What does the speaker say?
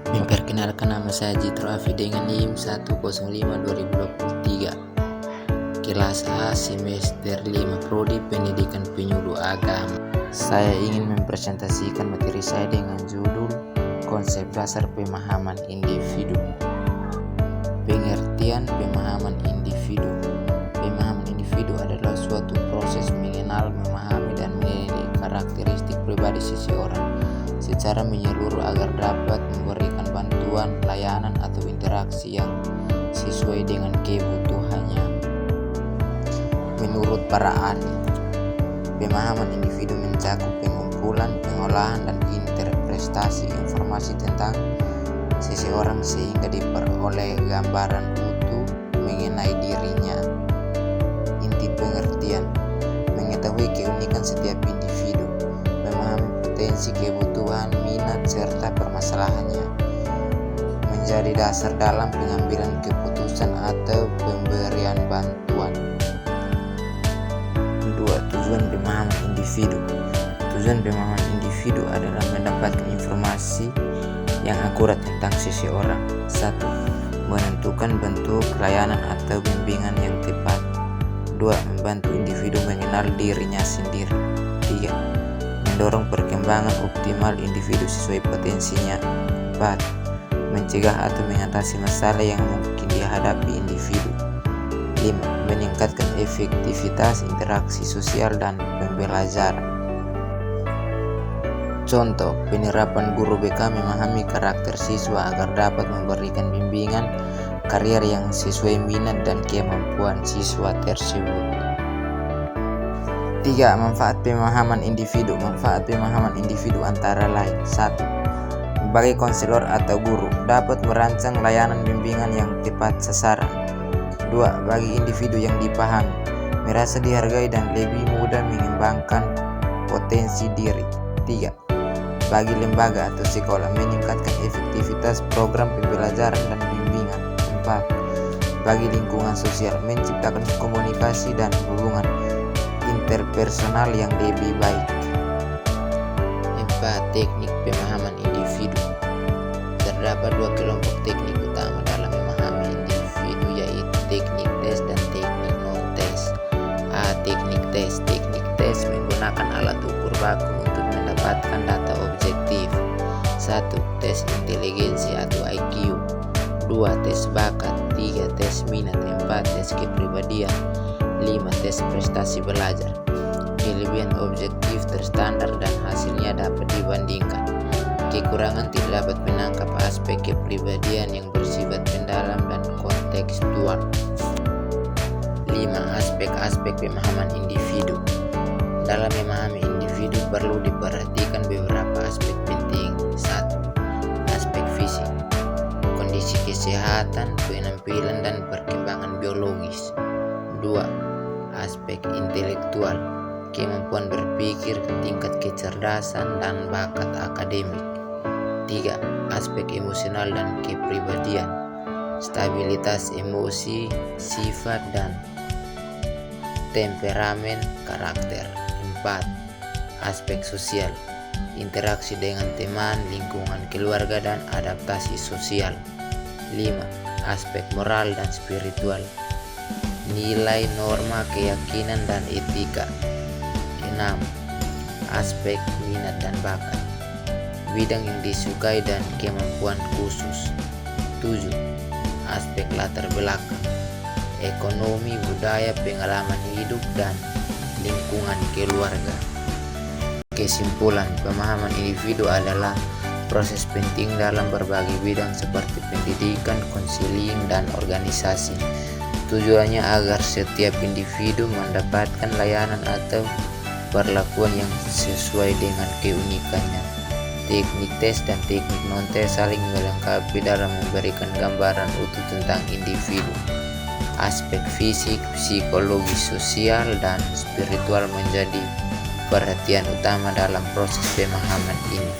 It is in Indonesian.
Memperkenalkan, nama saya Jitro Afi dengan NIM 105-2023, kelas A semester 5, Prodi Pendidikan Penyuluh Agama. Saya ingin mempresentasikan materi saya dengan judul Konsep Dasar Pemahaman Individu. Pengertian pemahaman individu. Pemahaman individu adalah suatu proses mengenal, memahami, dan menilai karakteristik pribadi seseorang secara menyeluruh agar dapat memberikan bantuan, layanan, atau interaksi yang sesuai dengan kebutuhannya. Menurut para ahli, pemahaman individu mencakup pengumpulan, pengolahan, dan interpretasi informasi tentang seseorang sehingga diperoleh gambaran utuh mengenai dirinya. Inti pengertian: mengetahui keunikan setiap individu, memahami potensi, kebutuhan, minat, serta permasalahannya, menjadi dasar dalam pengambilan keputusan atau pemberian bantuan. 2. Tujuan pemahaman individu. Tujuan pemahaman individu adalah mendapatkan informasi yang akurat tentang seseorang. 1. Menentukan bentuk layanan atau bimbingan yang tepat. 2. Membantu individu mengenal dirinya sendiri. 3. Mendorong perkembangan optimal individu sesuai potensinya. 4. Mencegah atau mengatasi masalah yang mungkin dihadapi individu. 5. Meningkatkan efektivitas interaksi sosial dan pembelajaran. Contoh, penerapan guru BK memahami karakter siswa agar dapat memberikan bimbingan karier yang sesuai minat dan kemampuan siswa tersebut. 3. Manfaat pemahaman individu. Manfaat pemahaman individu antara lain: 1. Bagi konselor atau guru, dapat merancang layanan bimbingan yang tepat sasaran. 2. Bagi individu yang dipahami, merasa dihargai dan lebih mudah mengembangkan potensi diri. 3. Bagi lembaga atau sekolah, meningkatkan efektivitas program pembelajaran dan bimbingan. 4. Bagi lingkungan sosial, menciptakan komunikasi dan hubungan interpersonal yang lebih baik. 4. Teknik pemahaman individu. Terdapat 2 kelompok teknik utama dalam memahami individu, yaitu teknik tes dan teknik non-tes. A. Teknik tes. Teknik tes menggunakan alat ukur baku untuk mendapatkan data objektif. 1. Tes inteligensi atau IQ. 2. Tes bakat. 3. Tes minat. 4. Tes kepribadian. 5. Tes prestasi belajar. Kelebihan objektif terstandar dan hasilnya dapat dibandingkan. Kekurangan tidak dapat menangkap aspek kepribadian yang bersifat mendalam dan kontekstual. 5. Aspek-aspek pemahaman individu. Dalam memahami individu perlu diperhatikan beberapa aspek penting. 1. Aspek fisik, kondisi kesehatan, penampilan, dan perkembangan biologis. 2. Aspek intelektual, kemampuan berpikir, tingkat kecerdasan, dan bakat akademik. 3. Aspek emosional dan kepribadian, stabilitas emosi, sifat, dan temperamen karakter. 4. Aspek sosial, interaksi dengan teman, lingkungan keluarga, dan adaptasi sosial. 5. Aspek moral dan spiritual, nilai, norma, keyakinan, dan etika. 6. Aspek minat dan bakat, bidang yang disukai dan kemampuan khusus. 7. Aspek latar belakang, ekonomi, budaya, pengalaman hidup, dan lingkungan keluarga. Kesimpulan, pemahaman individu adalah proses penting dalam berbagai bidang seperti pendidikan, konseling, dan organisasi. Tujuannya agar setiap individu mendapatkan layanan atau perlakuan yang sesuai dengan keunikannya. Teknik tes dan teknik non-tes saling melengkapi dalam memberikan gambaran utuh tentang individu. Aspek fisik, psikologis, sosial, dan spiritual menjadi perhatian utama dalam proses pemahaman ini.